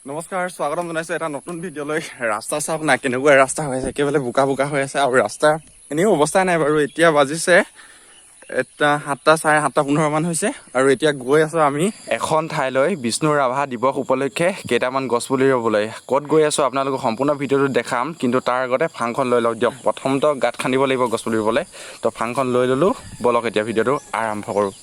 নমস্কাৰ স্বাগতম জনাইছো এটা নতুন ভিডিঅ'লৈ ৰাস্তা চাওক না কেনেকুৱা ৰাস্তা হৈ আছে একেবাৰে বোকা বোকা হৈ আছে আৰু ৰাস্তা এনেও অৱস্থা নাই বাৰু এতিয়া বাজিছে এটা 7টা 7:30 মান হৈছে আৰু এতিয়া গৈ আছো আমি এখন ঠাইলৈ বিষ্ণু ৰাভা দিৱস উপলক্ষে কেইটামান গছপুলি ৰুবলৈ ক'ত গৈ আছো আপোনালোকক সম্পূৰ্ণ ভিডিঅ'টো দেখাম কিন্তু তাৰ আগতে ফাংখন লৈ লওক দিয়ক প্ৰথমটো গাঁত খান্দিব লাগিব গছপুলি ৰুবলৈ তো ফাংখন লৈ ল'লো বলক এতিয়া ভিডিঅ'টো আৰম্ভ কৰোঁ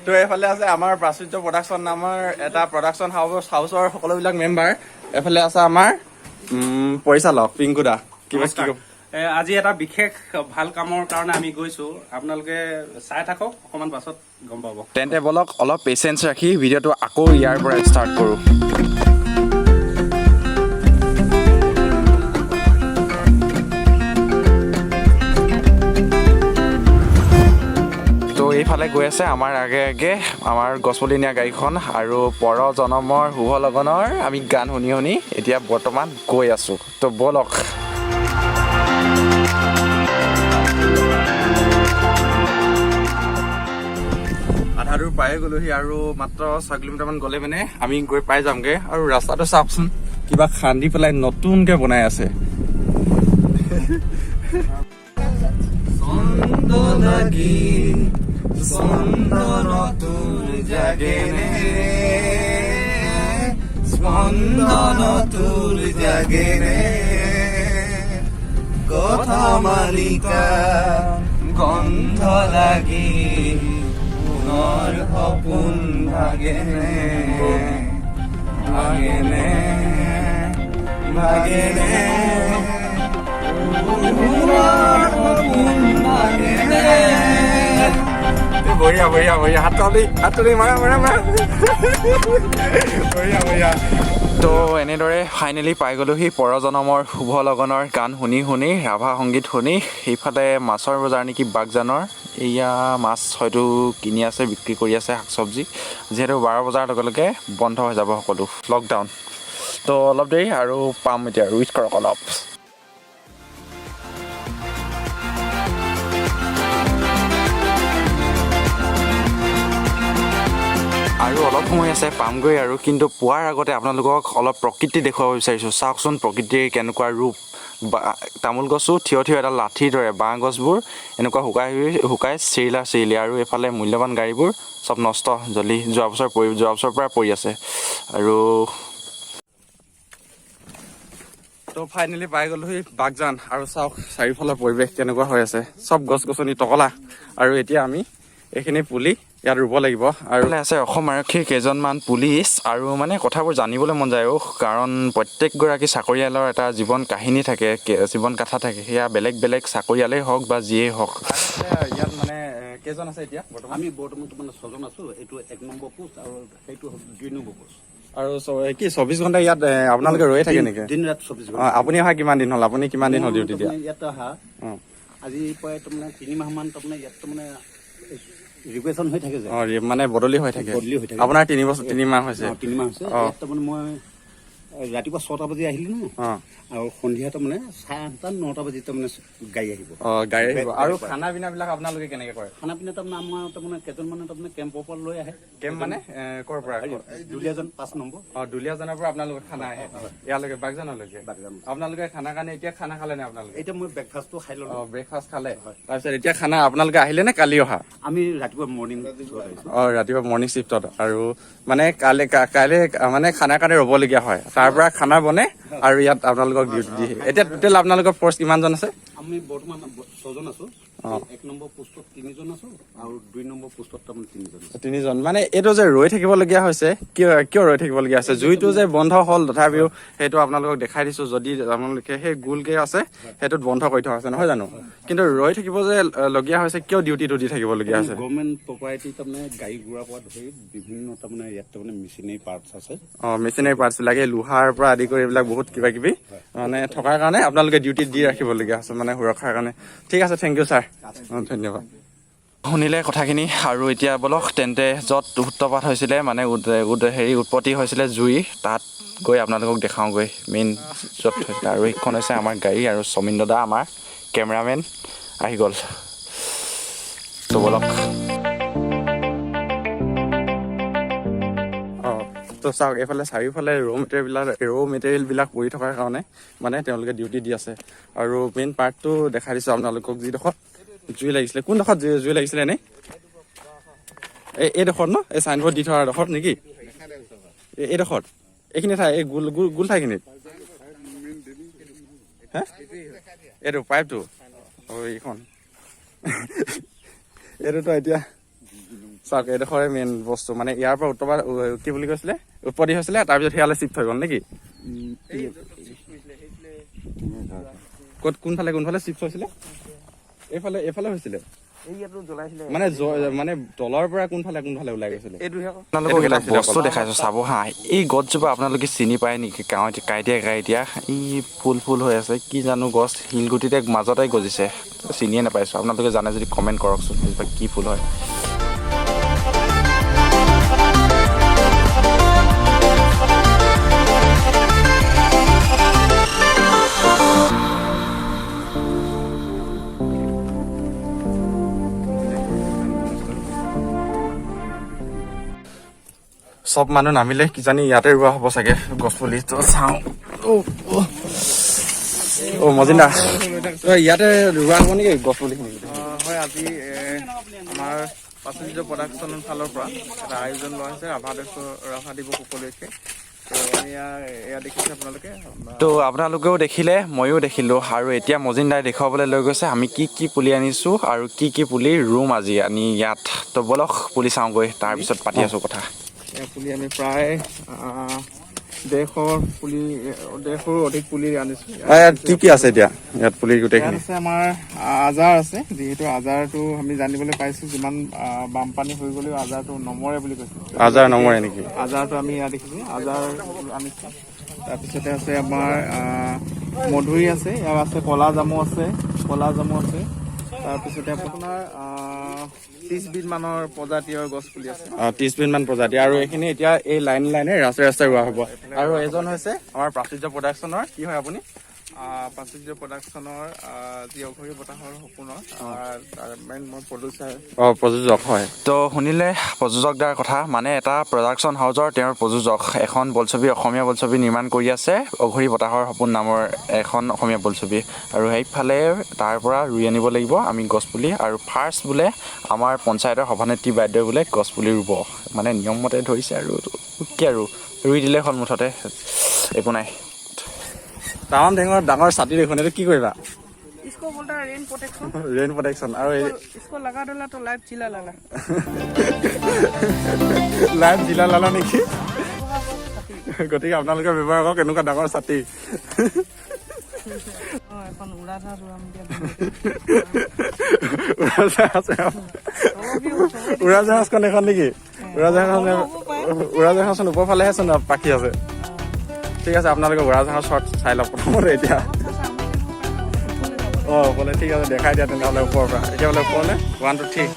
তো এইফালে আছে আমাৰ প্ৰাচুৰ্য প্ৰডাকশ্যন নামৰ এটা প্ৰডাকশ্যন হাউচৰ সকলোবিলাক মেম্বাৰ এফালে আছে আমাৰ পৰিচালক পিংকু দা কিবা কি আজি এটা বিশেষ ভাল কামৰ কাৰণে আমি গৈছো আপোনালোকে চাই থাকক অকমান পাছত গম পাব তেন্তে বলক অলপ পেচেন্স ৰাখি ভিডিঅ'টো আকৌ ইয়াৰ পৰা ষ্টাৰ্ট কৰোঁ এইফালে গৈ আছে আমাৰ আগে আগে আমাৰ গছপুলি নিয়া গাড়ীখন আৰু পৰ জনমৰ শুভ লগনৰ আমি গান শুনি শুনি এতিয়া বৰ্তমান গৈ আছো তো বলক আধা দূৰ পায়ে গ'লোহি আৰু মাত্ৰ 6 কিলোমিটাৰমান গ'লে মানে আমি গৈ পাই যামগে আৰু ৰাস্তাটো চাওকচোন কিবা খান্দি পেলাই নতুনকে বনাই আছে স্পন্দন তোৰ জাগেনে স্পন্দন তোৰ জাগেনে কথা মালিকা গন্ধ লাগি পুনৰ সপোন ভাগেনে ভাগেনে ভাগেনে পুনৰ সপোন ভাগেনে বঢ়িয়া বঢ়িয়া বঢ়িয়া হাতলি মাৰা বঢ়িয়া তো এনেদৰে ফাইনেলি পাই গ'লোহি পৰজনমৰ শুভ লগনৰ গান শুনি শুনি ৰাভা সংগীত শুনি সেইফালে মাছৰ বজাৰ নেকি বাগজানৰ এয়া মাছ হয়তো কিনি আছে বিক্ৰী কৰি আছে শাক চব্জি যিহেতু 12 বজাৰ লগে লগে বন্ধ হৈ যাব সকলো লকডাউন তো অলপ দেৰি আৰু পাম এতিয়া ৰুইট কৰক অলপ আৰু অলপ সময় আছে পামগৈ আৰু কিন্তু পোৱাৰ আগতে আপোনালোকক অলপ প্ৰকৃতি দেখুৱাব বিচাৰিছোঁ চাওকচোন প্ৰকৃতিৰ কেনেকুৱা ৰূপ তামোল গছো থিয় থিয় এটা লাঠিৰ দৰে বাঁহ গছবোৰ এনেকুৱা চিৰিলি আৰু এইফালে মূল্যৱান গাড়ীবোৰ চব নষ্ট জ্বলি যোৱা বছৰ পৰা পৰি আছে আৰু তো ফাইনেলি পাই গ'লোহি বাগজান আৰু চাওক চাৰিওফালৰ পৰিৱেশ কেনেকুৱা হৈ আছে চব গছ গছনি টকলা আৰু এতিয়া আমি এইখিনি পুলি ইয়াত ৰুব লাগিব আৰু আছে অসম আৰক্ষীৰ কেইজনমান পুলিচ আৰু মানে কথাবোৰ জানিবলৈ মন যায় কাৰণ প্ৰত্যেকগৰাকী চাকৰিয়ালৰ এটা জীৱন কাহিনী থাকে জীৱন গাথা থাকে সেয়া বেলেগ বেলেগ চাকৰিয়ালেই হওক বা যিয়েই হওক ইয়াত মানে কেইজন আছে এতিয়া আমি বৰ্তমান মানে 6জন আছো এইটো 1 নম্বৰ পোষ্ট আৰু সেইটো 2 নম্বৰ পোষ্ট আৰু কি 24 ঘণ্টা ইয়াত আপোনালোকে ৰৈ থাকে নেকি দিন ৰাত 24 ঘণ্টা আপুনি অহা কিমান দিন হ'ল আপুনি কিমান দিন হ'ল ডিউটি দিয়া ইয়াত অহা আজি প্ৰায় তাৰমানে 3 মাহ মান তাৰমানে ইয়াত তাৰমানে ৰিকুৱেশ্যন হৈ থাকে যে মানে বদলি হৈ থাকে আপোনাৰ 3 মাহ হৈছে 3 মাহ হৈছে ইয়াত তাৰমানে মই ৰাতিপুৱা 6টা বাজি আহিলো ন আৰু সন্ধিয়া তাৰমানে 8:30 9টা বাজি তাৰমানে গাড়ী আহিব আৰু খানা পিনা বিলাক আপোনালোকে কেনেকে কৰে খানা পিনা তাৰমানে আমাৰ তাৰমানে কেইজন মানে তাৰমানে কেম্পৰ পৰা লৈ আহে কেম্প মানে ক'ৰ পৰা দুলীয়াজন 5 নম্বৰ দুলীয়াজনৰ পৰা আপোনালোকে খানা আহে ইয়ালৈকে বাগজানলৈকে আপোনালোকে খানা কাৰণে এতিয়া খানা খালে নে আপোনালোকে এতিয়া মই ব্ৰেকফাষ্টটো খাই ললো ব্ৰেকফাষ্ট খালে তাৰপিছত এতিয়া খানা আপোনালোকে আহিলে নে কালি অহা আমি ৰাতিপুৱা মৰ্ণিং ৰাতিপুৱা মৰ্ণিং শিফ্টত আৰু মানে কাইলৈ মানে খানাৰ কাৰণে ৰ'বলগীয়া হয় তাৰ পৰা খানা বনে আৰু ইয়াত আপোনালোকক ডিউটি দিয়ে এতিয়া টোটেল আপোনালোকৰ ফ'ৰ্চ কিমানজন আছে আমি বৰ্তমান 6জন আছো 1 নম্বৰ পোষ্টত 3জন আছো আৰু 2 নম্বৰ পোষ্টত তাৰমানে 3জন মানে এইটো যে ৰৈ থাকিবলগীয়া হৈছে কিয় ৰৈ থাকিবলগীয়া হৈছে জুইটো যে বন্ধ হ'ল তথাপিও সেইটো আপোনালোকক দেখাই দিছো যদি আপোনালোকে সেই গোলকে আছে সেইটোত বন্ধ কৰি থোৱা আছে নহয় জানো কিন্তু ৰৈ থাকিব যে লগীয়া হৈছে কিয় ডিউটিটো দি থাকিবলগীয়া আছে গভৰ্ণমেণ্ট প্ৰপাৰ্টি তাৰমানে গাড়ী ঘোঁৰাৰ পৰা ধৰি বিভিন্ন তাৰমানে ইয়াত তাৰমানে মেচিনাৰী পাৰ্টছ আছে মেচিনাৰী পাৰ্টছ লাগে লোহাৰ পৰা আদি কৰি এইবিলাক বহুত কিবা কিবি মানে থকাৰ কাৰণে আপোনালোকে ডিউটি দি ৰাখিবলগীয়া আছে মানে সুৰক্ষাৰ কাৰণে ঠিক আছে থেংক ইউ ছাৰ ধন্যবাদ শুনিলে কথাখিনি আৰু এতিয়া বলক তেন্তে য'ত সূত্ৰপাত হৈছিলে মানে উৎপত্তি হৈছিলে জুই তাত গৈ আপোনালোকক দেখাওঁগৈ মেইন য'ত হৈছিলে আৰু এইখন হৈছে আমাৰ গাড়ী আৰু সমীন দাদা আমাৰ কেমেৰামেন আহি গ'ল তো বলক তো চাওক এইফালে চাৰিওফালে ৰ' মেটেৰিয়েলবিলাক পৰি থকাৰ কাৰণে মানে তেওঁলোকে ডিউটি দি আছে আৰু মেইন পাৰ্টটো দেখাই দিছোঁ আপোনালোকক যিডোখৰত জুই লাগিছিলে কোনডোখৰত জুই লাগিছিলে এনেই এইডোখৰত ন এই চাইনবোৰ্ড দি থোৱা ডোখৰত নেকি এইডোখৰত এইখিনি ঠাই এই গোল ঠাইখিনিত হে এইটো পাইপটো এইখন এইটোতো এতিয়া চাওক এইডোখৰে মেইন বস্তু মানে ইয়াৰ পৰা কি বুলি কৈছিলে উৎপত্তি হৈছিলে তাৰপিছত সেয়ালৈ চিফ্ট হৈ গ'ল নেকি কোনফালে চিফ্ট হৈছিলে এইফালে হৈছিলে মানে তলৰ পৰা কোনফালে ওলাই গৈছিলে আপোনালোকক এটা বস্তু দেখাইছো চাব হা এই গছজোপা আপোনালোকে চিনি পায় নেকি কাঁইটীয়া ই ফুল হৈ আছে কি জানো গছ শিলগুটিতে মাজতে গজিছে চিনিয়ে নাপাইছো আপোনালোকে জানে যদি কমেণ্ট কৰকচোন কি ফুল হয় চব মানুহ নামিলে কিজানি ইয়াতে ৰোৱা হ'ব চাগে গছপুলি তো চাওঁ মজিন্দা ইয়াতে ৰোৱা হ'ব নেকি গছপুলি হয় আজি আমাৰ প্ৰাচুৰ্য প্ৰডাকশ্যনৰ ফালৰ পৰা এটা আয়োজন লোৱা হৈছে ৰাভা দিৱস উপলক্ষে এয়া দেখিছে আপোনালোকে তো আপোনালোকেও দেখিলে ময়ো দেখিলোঁ আৰু এতিয়া মজিন্দাই দেখুৱাবলৈ লৈ গৈছে আমি কি পুলি আনিছোঁ আৰু কি পুলি ৰুম আজি আনি ইয়াত তো বলক পুলি চাওঁগৈ তাৰপিছত পাতি আছোঁ কথা পুলি আমি প্ৰায় 150ৰো অধিক পুলি আনিছোঁ কি আছে এতিয়া ইয়াত পুলি গোটেইখিনি আছে আমাৰ আজাৰ আছে যিহেতু আজাৰটো আমি জানিবলৈ পাইছোঁ যিমান বানপানী হৈ গ'লেও আজাৰটো নমৰে বুলি কৈছে আজাৰ নমৰে নেকি আজাৰটো আমি ইয়াত দেখিছোঁ আজাৰ আনিছোঁ তাৰপিছতে আছে আমাৰ মধুৰি আছে ইয়াৰ আছে কলা জামু আছে তাৰপিছতে আপোনাৰ 30 বিধ মানৰ প্ৰজাতিৰ গছ পুলি আছে 30 বিধ মান প্ৰজাতি আৰু এইখিনি এতিয়া এই লাইনে ৰাস্তাই ৰোৱা হ'ব আৰু এজন হৈছে আমাৰ প্ৰাচুৰ্য প্ৰডাকশ্যনৰ কি হয় আপুনি প্ৰাচুৰ্য প্ৰডাকশ্যনৰ যি অঘৰী বতাহৰ সপোনৰ মেইন মই প্ৰযোজক হয় তো শুনিলে প্ৰযোজক দাৰ কথা মানে এটা প্ৰডাকশ্যন হাউচৰ তেওঁৰ প্ৰযোজক এখন অসমীয়া বোলছবি নিৰ্মাণ কৰি আছে অঘৰী বতাহৰ সপোন নামৰ এখন অসমীয়া বোলছবি আৰু সেইফালে তাৰ পৰা ৰুই আনিব লাগিব আমি গছপুলি আৰু ফাৰ্ষ্ট বোলে আমাৰ পঞ্চায়তৰ সভানেত্ৰী বাইদেৱে বোলে গছপুলি ৰুব মানে নিয়মমতে ধৰিছে আৰু কি আৰু ৰুই দিলে হ'ল মুঠতে একো নাই টাউন ঢেঙৰ ডাঙৰ ছাতি দেখোন এইটো কি কৰিবা इसको बोलता है रेन प्रोटेक्शन और इसको लगा डाला तो लाइव चिल्ला लाला নেকি গতিকে আপোনালোকে ব্যৱহাৰ কৰক এনেকুৱা ডাঙৰ ছাতি এখন উৰাজাহাজ উৰাজাহাজখন এখন নেকি উৰাজাহাজখন ওপৰফালেহে চোন পাখি আছে ঠিক আছে আপোনালোকে উৰাজাহাজ শ্বৰ্ট চাই লওক প্ৰথমতে এতিয়া বোলে ঠিক আছে দেখাই দিয়া তেনেহ'লে ওপৰৰ পৰা এতিয়া বোলে ওপৰলৈ 1 2 3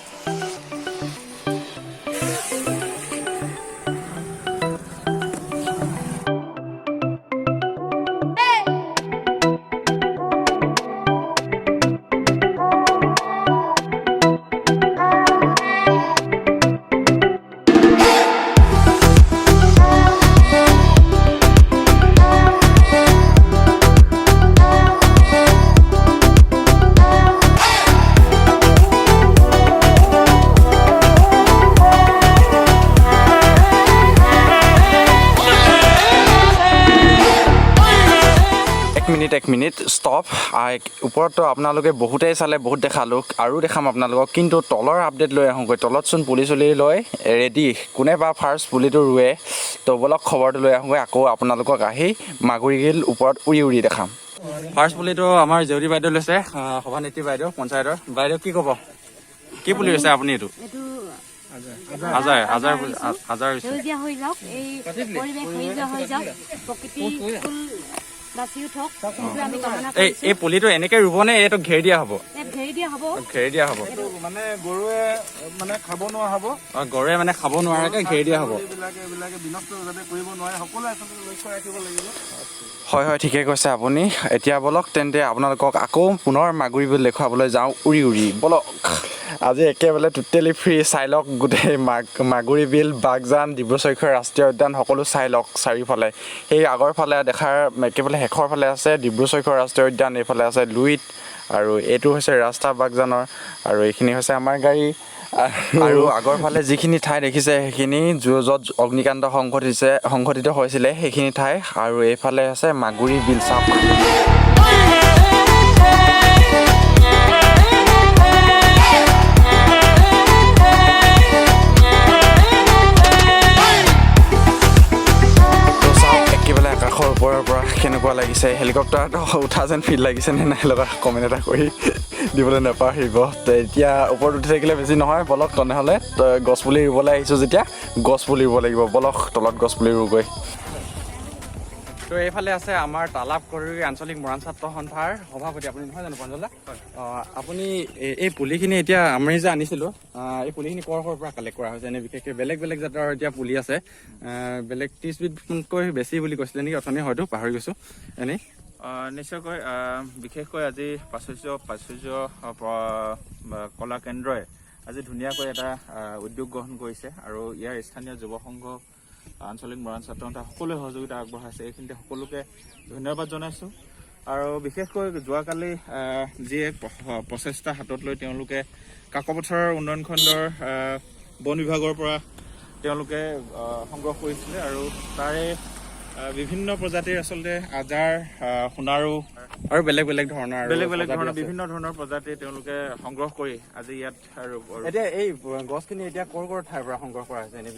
এক মিনিট ষ্টপ ওপৰততো আপোনালোকে বহুতেই চালে বহুত দেখালোঁ আৰু দেখাম আপোনালোকক কিন্তু তলৰ আপডেট লৈ আহোঁগৈ তলতচোন পুলি চুলি লৈ ৰেডি কোনে বা ফাৰ্ষ্ট পুলিটো ৰুৱে তো বলক খবৰটো লৈ আহোঁগৈ আকৌ আপোনালোকক আহি মাগুৰীগিল ওপৰত উৰি দেখাম ফাৰ্ষ্ট পুলিটো আমাৰ জেউৰী বাইদেউ লৈছে সভানেত্ৰী বাইদেউ পঞ্চায়তৰ বাইদেউ কি ক'ব কি পুলি লৈছে আপুনি এইটো হাজাৰ সেউজীয়া হৈ যাওক এই পৰিৱেশ সেউজীয়া হৈ যাওক প্ৰকৃতি বাচি উঠক আমি কামনা এই পুলিটো এনেকে ৰুবনে এইটো ঘেৰ দিয়া হ'ব ঘেৰি দিয়া হ'ব ঘেৰি দিয়া হ'ব মানে গৰুৱে মানে খাব নোৱাৰা হ'ব গৰুৱে মানে খাব নোৱাৰাকে ঘেৰি দিয়া হ'ব এইবিলাকে বিনষ্ট যাতে কৰিব নোৱাৰে সকলোৱে আচলতে লক্ষ্য ৰাখিব লাগিব হয় হয় ঠিকে কৈছে আপুনি এতিয়া বলক তেন্তে আপোনালোকক আকৌ পুনৰ মাগুৰী বিল দেখুৱাবলৈ যাওঁ উৰি উৰি বলক আজি একেবাৰে টোটেলি ফ্ৰী চাই লওক গোটেই মাগুৰী বিল বাগজান ডিব্ৰুচৈখোৱা ৰাষ্ট্ৰীয় উদ্যান সকলো চাই লওক চাৰিওফালে সেই আগৰ ফালে দেখাৰ একেবাৰে শেষৰ ফালে আছে ডিব্ৰুচৈখোৱা ৰাষ্ট্ৰীয় উদ্যান এইফালে আছে লুইত আৰু এইটো হৈছে ৰাস্তা বাগজানৰ আৰু এইখিনি হৈছে আমাৰ গাড়ী আৰু আগৰ ফালে যিখিনি ঠাই দেখিছে সেইখিনি য'ত অগ্নিকাণ্ড সংঘটিত হৈছিলে সেইখিনি ঠাই আৰু এইফালে আছে মাগুৰী বিল চাপ আকাশৰ ওপৰৰ পৰা কেনেকুৱা লাগিছে হেলিকপ্টাৰত উঠা যেন ফিল লাগিছে নে নাই লগা কমেণ্ট এটা কৰি দিবলৈ নাপাহৰিব তো এতিয়া ওপৰত উঠি থাকিলে বেছি নহয় বলক তেনেহ'লে গছপুলি ৰুবলৈ আহিছোঁ যেতিয়া গছপুলি ৰুব লাগিব বলক তলত গছপুলি ৰুগৈ তো এইফালে আছে আমাৰ তালাপ কৰি আঞ্চলিক মৰাণ ছাত্ৰ সন্থাৰ সভাপতি আপুনি নহয় জানো পঞ্জলা আপুনি এই পুলিখিনি এতিয়া আমি যে আনিছিলোঁ এই পুলিখিনি ক'ৰ পৰা কালেক্ট কৰা হৈছে এনে বিশেষকৈ বেলেগ বেলেগ জাতৰ এতিয়া পুলি আছে বেলেগ 30 বিধতকৈ বেছি বুলি কৈছিলে নেকি অথনি হয়তো পাহৰি গৈছোঁ এনেই নিশ্চয়কৈ বিশেষকৈ আজি প্ৰাচুৰ্য কলা কেন্দ্ৰই আজি ধুনীয়াকৈ এটা উদ্যোগ গ্ৰহণ কৰিছে আৰু ইয়াৰ স্থানীয় যুৱ সংঘ আঞ্চলিক মৰাণ ছাত্ৰ সন্থা সকলোৱে সহযোগিতা আগবঢ়াইছে এইখিনিতে সকলোকে ধন্যবাদ জনাইছোঁ আৰু বিশেষকৈ যোৱাকালি যি এক প্ৰচেষ্টা হাতত লৈ তেওঁলোকে কাকপথাৰৰ উন্নয়ন খণ্ডৰ বন বিভাগৰ পৰা তেওঁলোকে সংগ্ৰহ কৰিছিলে আৰু তাৰে বিভিন্ন প্ৰজাতিৰ আচলতে আজাৰ সোণাৰু আৰু বেলেগ বেলেগ ধৰণৰ বিভিন্ন ধৰণৰ প্ৰজাতি তেওঁলোকে সংগ্ৰহ কৰি আজি ইয়াত আৰু এতিয়া এই গছখিনি এতিয়া ক'ৰ ঠাইৰ পৰা সংগ্ৰহ কৰা হৈছে এনে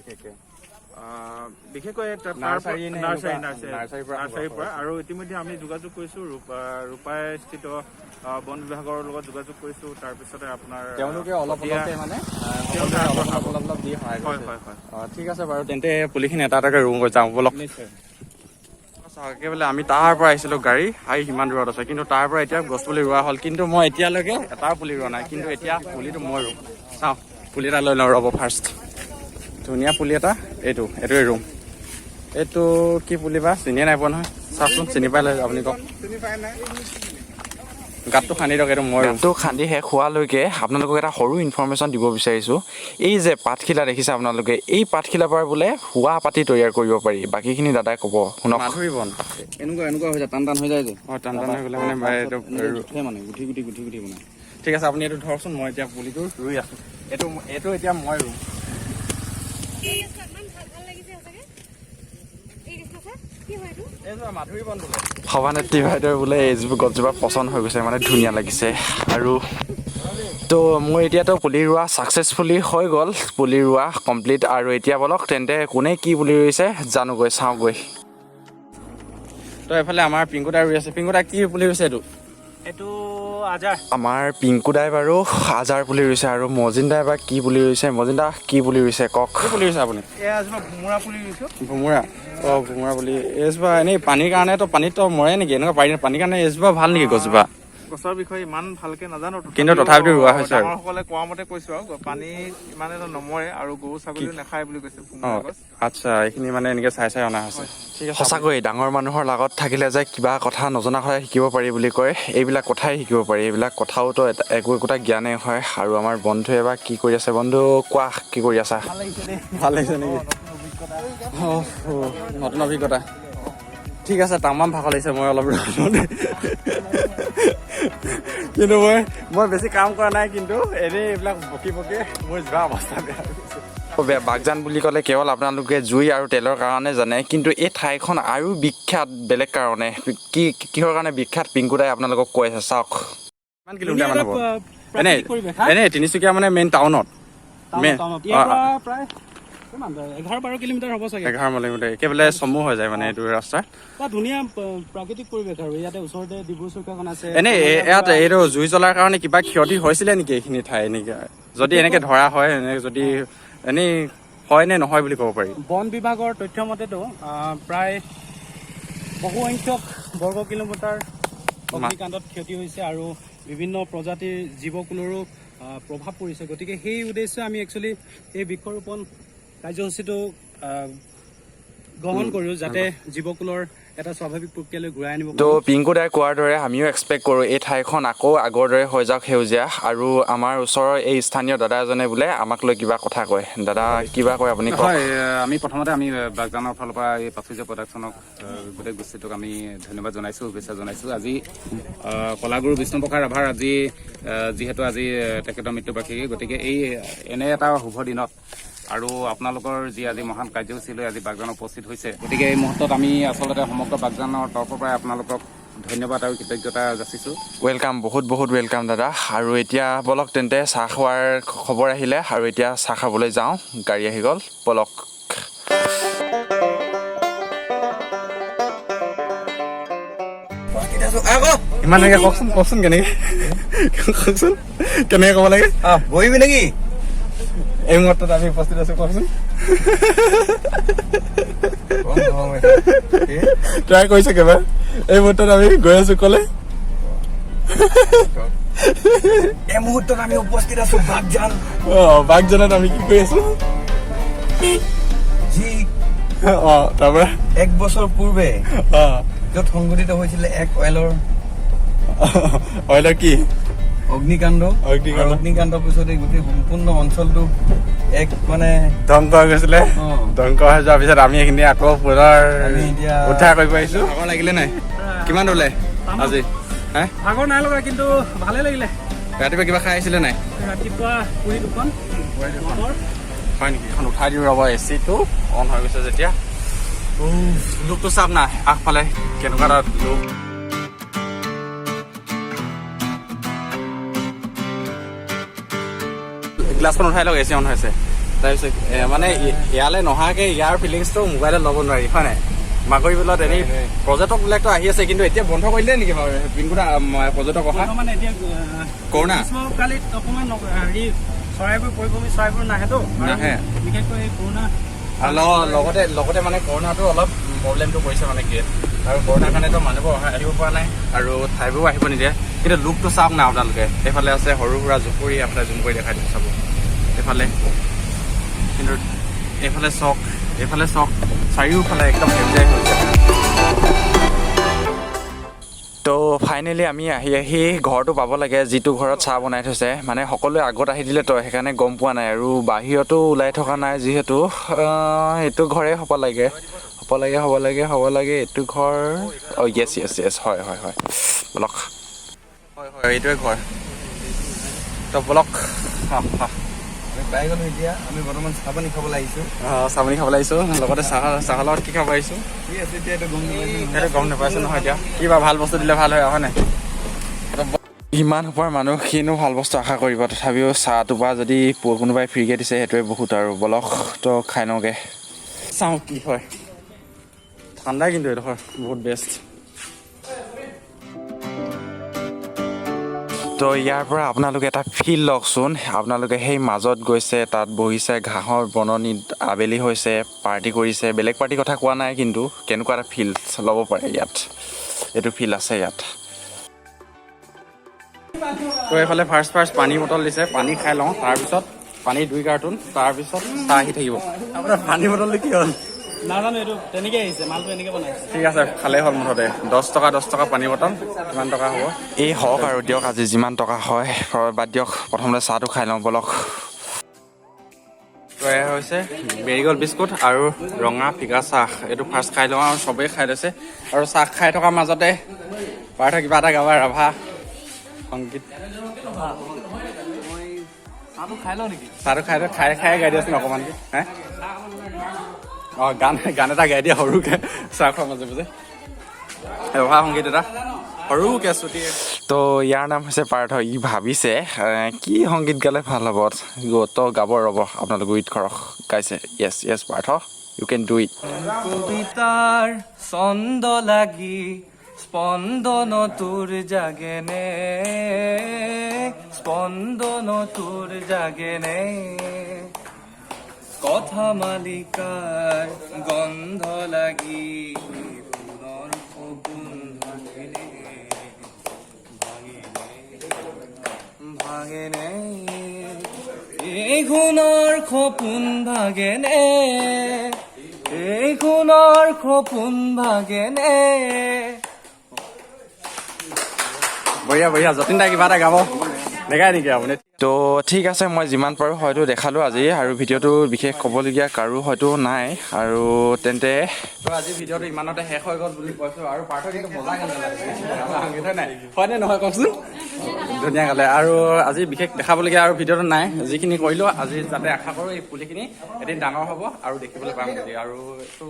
বিশেষকৈ নাৰ্চাৰীৰ পৰা আৰু ইতিমধ্যে আমি যোগাযোগ কৰিছোঁ ৰূপাইস্থিত বন বিভাগৰ লগত যোগাযোগ কৰিছোঁ তাৰপিছতে আপোনাৰ তেওঁলোকে অলপ দি সহায় হয় ঠিক আছে বাৰু তেন্তে পুলিখিনি এটা এটাকৈ ৰুম গৈ যাওঁ বলক একেবাৰে আমি তাৰ পৰা আহিছিলোঁ গাড়ী সিমান দূৰত আছে কিন্তু তাৰ পৰা এতিয়া গছ পুলি ৰোৱা হ'ল কিন্তু মই এতিয়ালৈকে এটাও পুলি ৰোৱা নাই কিন্তু এতিয়া পুলিটো মই ৰুম চাওঁ পুলি এটা লৈ লওঁ ৰ'ব ফাৰ্ষ্ট ধুনীয়া পুলি এটা এইটোৱে ৰুম এইটো কি পুলি বা চিনিয়ে নাই পোৱা নহয় চাওকচোন চিনি পাই লৈ আপুনি কওক গাঁতটো খান্দি দিয়ক এইটো মই গাঁতটো খান্দি শেষ হোৱালৈকে আপোনালোকক এটা সৰু ইনফৰ্মেশ্যন দিব বিচাৰিছোঁ এই যে পাতখিলা দেখিছে আপোনালোকে এই পাতখিলাৰ পৰা বোলে শোৱা পাতি তৈয়াৰ কৰিব পাৰি বাকীখিনি দাদাই ক'ব শুনক মাধুৰী বন এনেকুৱা হৈ যায় টান হৈ যায় যে টান হৈ গ'লে মানে গুঠি বনায় ঠিক আছে আপুনি এইটো ধৰকচোন মই এতিয়া পুলিটো ৰুই আছোঁ এইটো এতিয়া মই ৰুম মাধুৰী বন বোলে সভানেত্ৰী বাইদেউৰ বোলে এইজোপা গছজোপা পচন্দ হৈ গৈছে মানে ধুনীয়া লাগিছে আৰু তো মোৰ এতিয়াতো পুলি ৰোৱা ছাকচেছফুলি হৈ গ'ল পুলি ৰোৱা কমপ্লিট আৰু এতিয়া বলক তেন্তে কোনে কি পুলি ৰুইছে জানোগৈ চাওঁগৈ তো এইফালে আমাৰ পিংকু দাই ৰুই আছে পিংকু দাই কি পুলি ৰুইছে এইটো আজাৰ আমাৰ পিংকু দাই বাৰু আজাৰ পুলি ৰুইছে আৰু মজিন দাই বা কি পুলি ৰুইছে মজিন দা কি পুলি ৰুইছে কওক কি পুলি ৰুইছে আপুনি এয়া ভোমোৰা পুলি ৰুইছোঁ ভোমোৰা ভোমোৰা পুলি এজোপা এনেই পানীৰ কাৰণেতো পানীতো মৰে নেকি এনেকুৱা পানীৰ কাৰণে এজোপা ভাল নেকি গছজোপা গছৰ বিষয়ে ইমান ভালকে নাজানো কিন্তু তথাপিতো ৰোৱা হৈছে আৰু ডাঙৰসকলে কোৱা মতে কৈছো আৰু পানী ইমান এটা নমৰে আৰু গৰু ছাগলীও নাখায় বুলি কৈছে আচ্ছা এইখিনি মানে এনেকে চাই অনা হৈছে ঠিক আছে সঁচাকৈ ডাঙৰ মানুহৰ লগত থাকিলে যে কিবা কথা নজনা কথা শিকিব পাৰি বুলি কয় এইবিলাক কথাই শিকিব পাৰি এইবিলাক কথাওতো একোটা জ্ঞানেই হয় আৰু আমাৰ বন্ধুৱে বা কি কৰি আছে বন্ধু কোৱা কি কৰি আছা ভাল লাগিছে নেকি নতুন অভিজ্ঞতা ঠিক আছে তামাম ভাগৰ লাগিছে মই অলপ কিন্তু মই বেছি কাম কৰা নাই কিন্তু এনেই এইবিলাক বকি মোৰ যোৱা অৱস্থা বেয়া বাগজান বুলি ক'লে কেৱল আপোনালোকে জুই আৰু তেলৰ কাৰণে জানে কিন্তু এই ঠাইখন আৰু বিখ্যাত বেলেগ কাৰণে কিহৰ কাৰণে বিখ্যাত পিংকু দাই আপোনালোকক কৈ আছে চাওক কিমান কিলোমিটাৰ মান হ'ব এনেই তিনিচুকীয়া মানে মেইন টাউনত প্ৰায় 11-12 কিলোমিটাৰ হ'ব চাগে 11 কিলোমিটাৰ একেবাৰে চমু হৈ যায় মানে এইটো ৰাস্তা ধুনীয়া প্ৰাকৃতিক পৰিৱেশ আৰু ইয়াতে ওচৰতে ডিব্ৰুচৈখোৱাখন আছে এনেই ইয়াত এইটো জুই জ্বলাৰ কাৰণে কিবা ক্ষতি হৈছিলে নেকি এইখিনি ঠাই এনেকে যদি এনেকে ধৰা হয় যদি এনেই হয় নে নহয় বুলি ক'ব পাৰি বন বিভাগৰ তথ্য মতেতো প্ৰায় বহুসংখ্যক বৰ্গ কিলোমিটাৰ অগ্নিকাণ্ডত ক্ষতি হৈছে আৰু বিভিন্ন প্ৰজাতিৰ জীৱকুলৰো প্ৰভাৱ পৰিছে। গতিকে সেই উদ্দেশ্যে আমি একচুৱেলি এই বৃক্ষৰোপণ কাৰ্যসূচীটো গ্ৰহণ কৰোঁ, যাতে জীৱকুলৰ এটা স্বাভাৱিক প্ৰক্ৰিয়ালৈ ঘূৰাই আনিব তো পিংকু দাই কোৱাৰ দৰে আমিও এক্সপেক্ট কৰোঁ এই ঠাইখন আকৌ আগৰ দৰে হৈ যাওক সেউজীয়া। আৰু আমাৰ ওচৰৰ এই স্থানীয় দাদা এজনে বোলে আমাক লৈ কিবা কথা কয়। দাদা কিবা কয় আপুনি কওক। হয়, আমি প্ৰথমতে আমি বাগজানৰ ফালৰ পৰা এই প্ৰাচুৰ্য প্ৰডাকশ্যনক গোটেই গোষ্ঠীটোক আমি ধন্যবাদ জনাইছোঁ, শুভেচ্ছা জনাইছোঁ। আজি কলাগুৰু বিষ্ণুপ্ৰসাদ ৰাভাৰ আজি যিহেতু আজি তেখেতৰ মৃত্যুবাৰ্ষিকী, গতিকে এই এনে এটা শুভ দিনত আৰু আপোনালোকৰ যি আজি মহান কাৰ্যসূচী লৈ আজি বাগজান উপস্থিত হৈছে, গতিকে এই মুহূৰ্তত আমি আচলতে সমগ্ৰ বাগজানৰ তৰফৰ পৰাই আপোনালোকক ধন্যবাদ আৰু কৃতজ্ঞতা যাচিছোঁ। ৱেলকাম, বহুত বহুত ৱেলকাম দাদা। আৰু এতিয়া বলক তেন্তে চাহ খোৱাৰ খবৰ আহিলে আৰু এতিয়া চাহ খাবলৈ যাওঁ। গাড়ী আহি গ'ল, বলক। ইমানকে কওকচোন কেনেকে কওকচোন কেনেকে ক'ব লাগে। বহিবি নেকি? এই মুহূৰ্তত আমি উপস্থিত আছো, কওকচোন। ট্ৰাই কৰিছে কেবাৰ। এই মুহূৰ্তত আমি গৈ আছো ক'লে। এই মুহূৰ্তত আমি উপস্থিত আছো বাগজান। বাগজানত আমি কি কৰি আছো? যি তাৰপৰা 1 বছৰ পূৰ্বে য'ত সংঘটিত হৈছিলে এক অইলৰ কি অগ্নিকাণ্ড, অগ্নিকাণ্ডৰ পিছতে গোটেই সম্পূৰ্ণ অঞ্চলটো এক মানে ধ্বংস হৈ গৈছিলে। ধ্বংস হৈ যোৱাৰ পিছত আমি এইখিনি আকৌ পুনৰ উদ্ধাৰ কৰিব পাৰিছো। ভাগৰ লাগিলে নাই? কিমান দৌৰিলে আজি? ভাগৰ নাই লগা, কিন্তু ভালে লাগিলে। ৰাতিপুৱা কিবা খাই আহিছিলে নাই? ৰাতিপুৱা পুৰি দুখন হয় নেকি? এখন উঠাই দিওঁ ৰ'ব, এচিটো অন হৈ গৈছে যেতিয়া। লোকটো চাপ নাই আগফালে কেনেকুৱা এটা লোক। গ্লাছখন উঠাই লওক, এচি অন হৈছে। তাৰপিছত মানে ইয়ালৈ নহাকৈ ইয়াৰ ফিলিংছটো মোবাইলত ল'ব নোৱাৰি, হয় নাই? মাগুৰী বিলত এনেই পৰ্যটকবিলাকতো আহি আছে, কিন্তু এতিয়া বন্ধ কৰিলে নেকি বাৰু পিংকুদা পৰ্যটক অহা? মানে এতিয়া কৰোণা গ্ৰীষ্মকালিত অকণমান হেৰি চৰাইবোৰ পৰিভ্ৰমী চৰাইবোৰ নাহেতো, নাহে বিশেষকৈ এই কৰোণা লগতে মানে কৰোণাটো অলপ প্ৰব্লেমটো কৰিছে মানে কি, আৰু কৰোণাৰ কাৰণেতো মানুহবোৰ আহিব পৰা নাই আৰু ঠাইবোৰো আহিব নিদিয়ে। কিন্তু লোকটো চাওক না আপোনালোকে, এইফালে আছে সৰু সুৰা জুপুৰি, আপোনাৰ জুম কৰি দেখাই দিম চাব। এইফালে কিন্তু এইফালে চক চাৰিওফালে একদম সেউজীয়াই হৈ যায়। তো ফাইনেলি আমি আহি ঘৰটো পাব লাগে, যিটো ঘৰত চাহ বনাই থৈছে। মানে সকলোৱে আগত আহি দিলে তো সেইকাৰণে গম পোৱা নাই, আৰু বাহিৰতো ওলাই থকা নাই যিহেতু। এইটো ঘৰে হ'ব লাগে। এইটো ঘৰ য়েছ হয় বলক। হয় এইটোৱে ঘৰ। তো বলক। পাই গ'লো। এতিয়া আমি বৰ্তমান চাহ পানী খাবলৈ আহিছোঁ। চাহপানী খাবলৈ আহিছোঁ, লগতে চাহৰ লগত কি খাব আহিছোঁ ঠিক আছে। এতিয়া এইটো গম নাপাইছোঁ নহয়। এতিয়া কিবা ভাল বস্তু দিলে ভাল হয়, হয় নাই? ইমান সোপাৰ মানুহ কিনো ভাল বস্তু আশা কৰিব, তথাপিও চাহটোৰ পৰা যদি কোনোবাই ফ্ৰীকৈ দিছে সেইটোৱে বহুত। আৰু বলক তো খাই লওঁগৈ, চাওঁ কি হয়। ঠাণ্ডাই কিন্তু এইডোখৰ বহুত বেষ্ট। তো ইয়াৰ পৰা আপোনালোকে এটা ফিল লওকচোন। আপোনালোকে সেই মাজত গৈছে, তাত বহিছে, ঘাঁহৰ বননিত আবেলি হৈছে, পাৰ্টি কৰিছে। বেলেগ পাৰ্টিৰ কথা কোৱা নাই, কিন্তু কেনেকুৱা এটা ফিল ল'ব পাৰে ইয়াত, এইটো ফিল আছে ইয়াত। তো এইফালে ফাৰ্ষ্ট পানী বটল দিছে, পানী খাই লওঁ, তাৰপিছত পানী 2 কাৰ্টুন, তাৰপিছত চাহ আহি থাকিব। আপোনাৰ পানী বটলটো কি হ'ল? নাজানো, এইটো তেনেকৈ আহিছে, মালটো এনেকৈ বনাইছে। ঠিক আছে, ভালেই হ'ল মুঠতে। 10 টকা পানী বটল, কিমান টকা হ'ব? এই হওক আৰু দিয়ক, আজি যিমান টকা হয় বাদ দিয়ক, প্ৰথমতে চাহটো খাই লওঁ বলক। তো এয়া হৈছে মেৰিগ'ল্ড বিস্কুট আৰু ৰঙা ফিকা চাহ। এইটো ফাৰ্ষ্ট খাই লওঁ, আৰু চবেই খাই লৈছে। আৰু চাহ খাই থকাৰ মাজতে পাৰ্থ কিবা এটা গাবা, ৰাভা সংগীত। চাহটো খাই লওঁ নেকি? চাহটো খাই গাই দিয়াচোন অকণমানকৈ। গান এটা গাই দিয়া সৰুকৈ চাহ খোৱাৰ মাজে মাজে। ৰভা সংগীত এটা সৰুকৈ চুটি। তো ইয়াৰ নাম হৈছে পাৰ্থ। ই ভাবিছে কি সংগীত গালে ভাল হ'ব। তো গাব, ৰ'ব আপোনালোকে ৱেইট কৰক। গাইছে yes Partha, you can do it. কবিতাৰ ছন্দ লাগি স্পন্দন তোৰ জাগেনে, স্পন্দন তোৰ জাগেনে, কথা মালিকাৰ গন্ধ লাগি পুনৰ সপোন ভাঙিনে, সোণৰ সপোন ভাগেনে এই সোণৰ সপোন ভাগেনে বঢ়িয়া বঢ়িয়া যতীন দাই কিবা এটা গাব দেখাই নেকি আপুনি তো ঠিক আছে মই যিমান পাৰোঁ হয়তো দেখালোঁ আজি আৰু ভিডিঅ'টো বিশেষ ক'বলগীয়া কাৰো হয়তো নাই আৰু তেন্তে তো আজি ভিডিঅ'টো ইমানতে শেষ হৈ গ'ল বুলি কৈছোঁ আৰু পাৰ্থ কিন্তু মজা গান গালে নাই হয়নে নহয় কওকচোন ধুনীয়া গালে আৰু আজি বিশেষ দেখাবলগীয়া আৰু ভিডিঅ'টো নাই যিখিনি কৰিলোঁ আজি যাতে আশা কৰোঁ এই পুলিখিনি এদিন ডাঙৰ হ'ব আৰু দেখিবলৈ পাম বুলি আৰু এইটো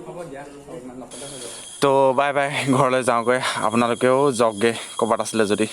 হ'ব দিয়া ইমান নকলে হৈ যাব তো বাই বাই ঘৰলৈ যাওঁগৈ আপোনালোকেও যাওকগৈ ক'ৰবাত আছিলে যদি